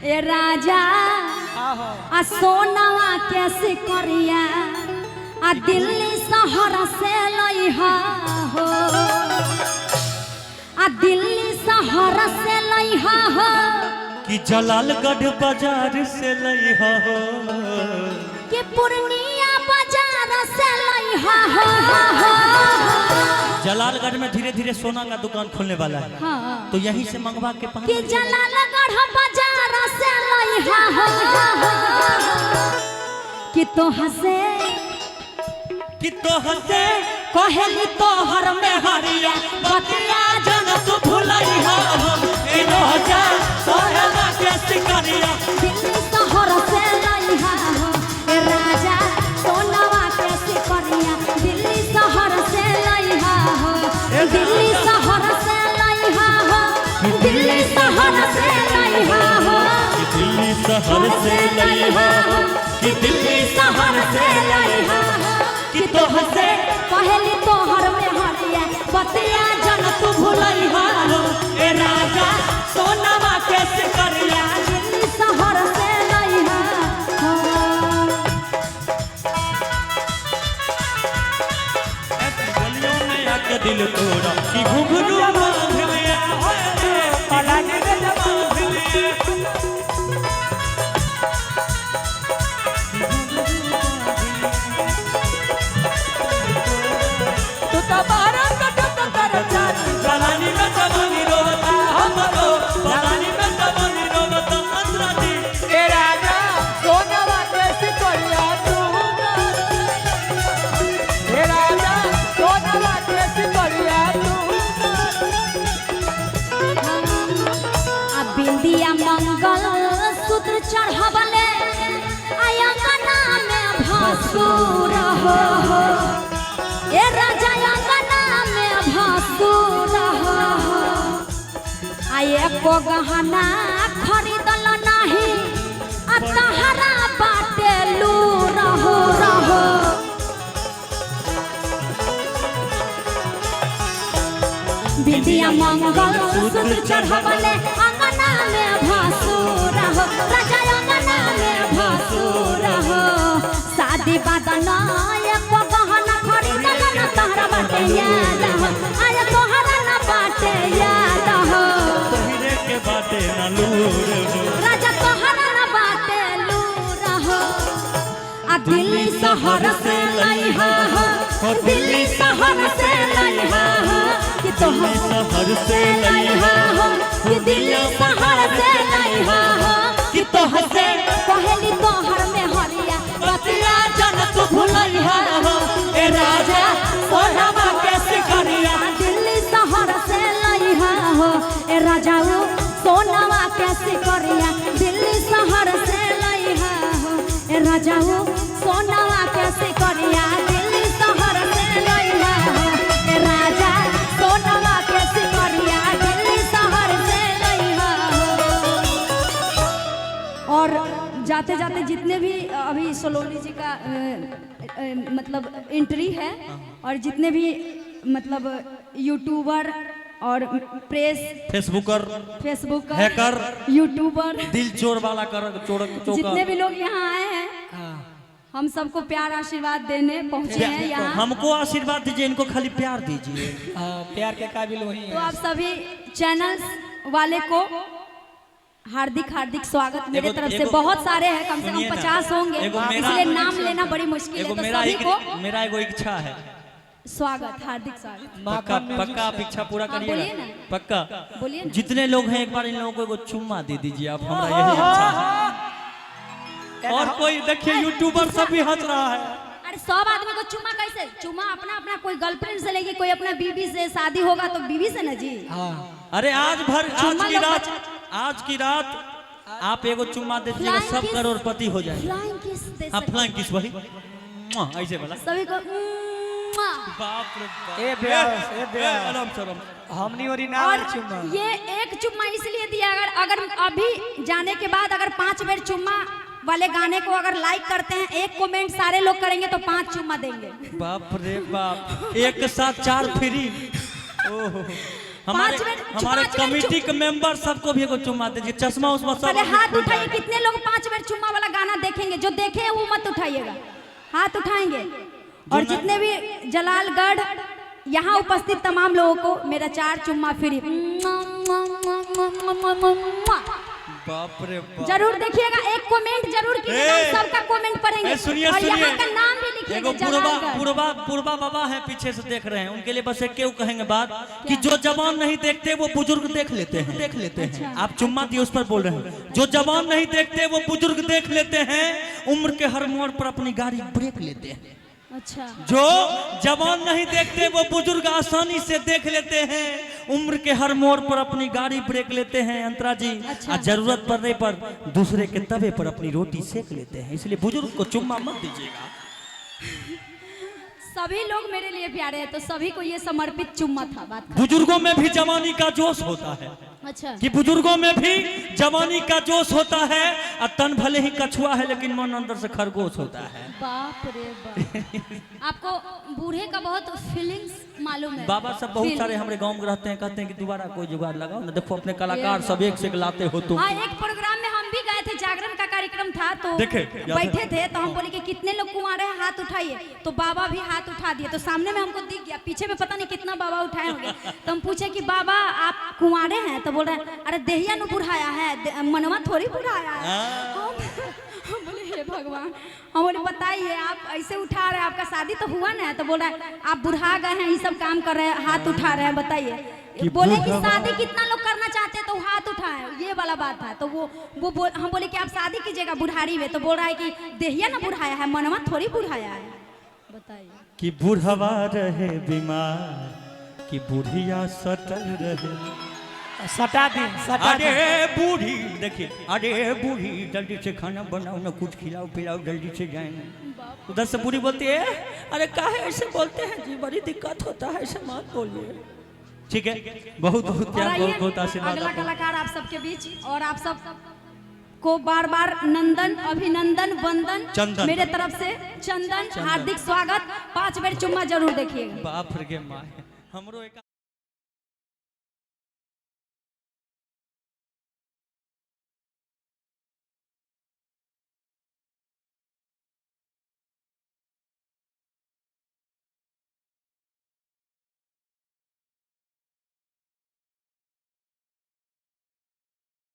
ए राजा आ सोनावा कैसे करिया आ दिल्ली शहर से लइहा हो आ दिल्ली शहर से लइहा हो कि जलालगढ़ बाजार से लइहा हो कि पूर्णिया बाजार से लइहा हो। जलालगढ़ में धीरे धीरे सोना का दुकान खुलने वाला है। हाँ। तो यहीं से मंगवा के पहन कि जलालगढ़ बाजार से लइहा हो कि तो हसे कहली तोहर में हरिया बतिया जन तू भुलइहा हो इनो जा सोहला के सिकरिया दिल्ली शहर से लइहा हो ए राजा सोनावा के सिकरिया दिल्ली शहर से लइहा हो दिल्ली शहर से लइहा हो दिल्ली शहर से लइहा हो दिल्ली शहर से लइहा हो कि दिल्ली शहर से लइहा हो कि तोहसे कहली तोहर में हरिया बतिया जन तू भुलइहा हो ए राजा सोनावा के सिकरिया दिल्ली शहर से लइहा हो। गलियों में आके दिल तोड़ा कि घुघरू बांध लिया पलानी में बांध लिया तू तो बारा कटक कर जाती पलानी में तबानी रोता हमको पलानी में तबानी रोता अंतराजी ए राजा सोनावा कैसे करिया तू ए राजा सोनावा कैसे करिया तू आ बिंदिया मंगल सूत्र चढ़ावले आयंगना में भासुर हो ए राजा आंगना में भासुर हो आ एको गहना खरीदल नाही आ तहरा बाटे लूर हो रहो बिंदिया मंगल सूत्र चढ़ावले आंगना में भासुर हो राजा आंगना में भासुर हो शादी बदना एको गहना खरीदल न तहरा बाटे याद हो आय तोहरा न बाटे याद हो तोहरे के बाटे न लूर हो राजा तोहरा न बाटे लूर हो आ दिल्ली शहर से लइहा हो दिल्ली शहर से लइहा हो कि दिल्ली शहर से लइहा हो कि दिल्ली शहर से लइहा हो कि तोहसे कहली तोहर में हरिया बतिया जन तू भुलइहा हो ए राजा सोनावा के सिकरिया दिल्ली शहर से लइहा हो ए राजाऊ सोनावा कैसे करिया दिल्ली शहर से लइहा हो ए राजाऊ सोनावा कैसे करिया दिल्ली शहर से लइहा हो ए राजा सोनावा कैसे करिया दिल्ली शहर से लइहा हो। और जाते जाते जितने भी अभी सोलोनी जी का मतलब एंट्री है और जितने भी मतलब यूट्यूबर और प्रेस फेसबुकर हैकर यूट्यूबर दिल चोर वाला कर चोर जितने भी लोग यहाँ आए हैं हम सबको प्यार आशीर्वाद देने पहुँचे हैं यहाँ। हमको आशीर्वाद दीजिए इनको खाली प्यार दीजिए प्यार के काबिल वही तो आप सभी चैनल्स वाले को हार्दिक हार्दिक स्वागत मेरे तरफ से। बहुत सारे हैं, कम से कम 50 होंगे, इसलिए नाम लेना बड़ी मुश्किल है। तो सभी को मेरा एगो इच्छा है स्वागत, हार्दिक स्वागत। पक्का पक्का आप इच्छा पूरा करिएगा पक्का। बोलिए ना। जितने लोग हैं एक बार इन लोगों को एगो चुम्मा दे दीजिए आप, हमारा यही इच्छा है। और कोई देखिए यूट्यूबर सब भी हंस रहा है। अरे सब आदमी को चुम्मा कैसे? चुम्मा अपना अपना, कोई गर्लफ्रेंड से लेके कोई अपना बीवी से, शादी होगा तो बीवी से ना जी। अरे आज की रात आप एगो चुम्मा दे दीजिएगा, सब करोड़पति हो जाएंगे। आप फ्लाइंग किस वही ऐसे बोला सभी को बाप रे ए ब्यास आराम से आराम। हमनी और ना चुम्मा। ये एक चुम्मा इसलिए दिया, अगर अभी जाने के बाद अगर 5 बेर चुम्मा वाले गाने को अगर लाइक करते हैं, एक कमेंट सारे लोग करेंगे तो 5 चुम्मा देंगे। बाप रे बाप, एक साथ 4 फ्री। ओह हमारे 5 मिनट हमारे कमेटी के मेंबर सबको भी एगो चुम्मा दीजिए, चश्मा उस्मा सब पहले हाथ उठाइए। कितने लोग 5 मिनट चुम्मा वाला गाना देखेंगे? जो देखे वो मत उठाइएगा, हाथ उठाएंगे। और जितने भी जलालगढ़ यहाँ उपस्थित तमाम लोगों को मेरा 4 चुम्मा फ्री। बाप रे बाप। जरूर देखिएगा, एक कमेंट जरूर कीजिएगा, सबका कमेंट पढ़ेंगे। सुनिए और सुनिए, यहाँ का नाम भी लिखिएगा। पूर्वा बाबा है पीछे से देख रहे हैं, उनके लिए बस एक क्यों कहेंगे बात कि जो जवान नहीं देखते वो बुजुर्ग देख लेते हैं। आप चुम्मा दिए उस पर बोल रहे हैं। जो जवान नहीं देखते वो बुजुर्ग देख लेते हैं, उम्र के हर मोड़ पर अपनी गाड़ी ब्रेक लेते हैं। अच्छा, जो जवान नहीं देखते वो बुजुर्ग आसानी से देख लेते हैं, उम्र के हर मोड़ पर अपनी गाड़ी ब्रेक लेते हैं अंतरा जी। अच्छा। जरूरत पड़ने पर दूसरे के तवे पर अपनी रोटी सेक लेते हैं, इसलिए बुजुर्ग को चुम्मा मत दीजिएगा। सभी लोग मेरे लिए प्यारे हैं, तो सभी को ये समर्पित चुम्मा था। बात बुजुर्गों में भी जवानी का जोश होता है, अच्छा, कि बुजुर्गों में भी जवानी का जोश होता है, और तन भले ही कछुआ है लेकिन मन अंदर से खरगोश होता है। बाप रे बाप। आपको बूढ़े का बहुत फीलिंग्स मालूम है? बाबा सब बहुत सारे हमारे गांव में रहते हैं, कहते हैं कि दोबारा कोई जुगाड़ लगाओ ना। देखो अपने कलाकार सब एक से एक लाते हो तुम। हाँ, एक प्रोग्राम में हम भी गए थे, जागरण का कार्यक्रम था, तो देखे, बैठे थे, तो हम बोले कि कितने लोग कुंवारे हैं, हाथ उठाइए। तो बाबा भी हाथ उठा दिए, तो सामने में हमको दिख गया, पीछे में पता नहीं कितना बाबा उठाए होंगे। तो हम पूछे कि बाबा आप कुंवारे हैं? तो बोल रहे हैं अरे देहिया न बुढ़ाया है, मनवा थोड़ी बुढ़ाया है। हम बोले हे भगवान, हम बोले बताइए आप ऐसे उठा रहे हैं, आपका शादी तो हुआ ना? तो बोल रहा है आप बुढ़ा गए हैं, ये सब काम कर रहे हैं, हाथ उठा रहे हैं, बताइए। बोले कि शादी कितना लोग करना चाहते हैं तो हाथ उठाए, ये वाला बात है। तो हम बोले कि आप शादी कीजिएगा बुढ़ारी में, तो बोल रहा है कि देहिया ना बुढ़ाया है, मनवा थोड़ी बुढ़ाया है। बताइए कि बुढ़वा रहे बीमार, कि बुढ़िया सटल रहे। सटा दी, सटा दी। अरे बूढ़ी देखिए, अरे बूढ़ी जल्दी से खाना बनाओ ना, कुछ खिलाओ पिलाओ, जल्दी से जाएंगे। उधर से बूढ़ी बोलती है अरे काहे ऐसे बोलते हैं जी, बड़ी दिक्कत होता है, ऐसे मत बोलिए। ठीक है, बहुत बहुत प्यार, बहुत बहुत आशीर्वाद। अगला कलाकार आप सबके बीच, और आप सब को बार बार नंदन, अभिनंदन, वंदन चंदन मेरे तरफ से, चंदन हार्दिक स्वागत। 5 बेर चुम्मा जरूर देखिएगा। बाप रे माँ, हमरो एक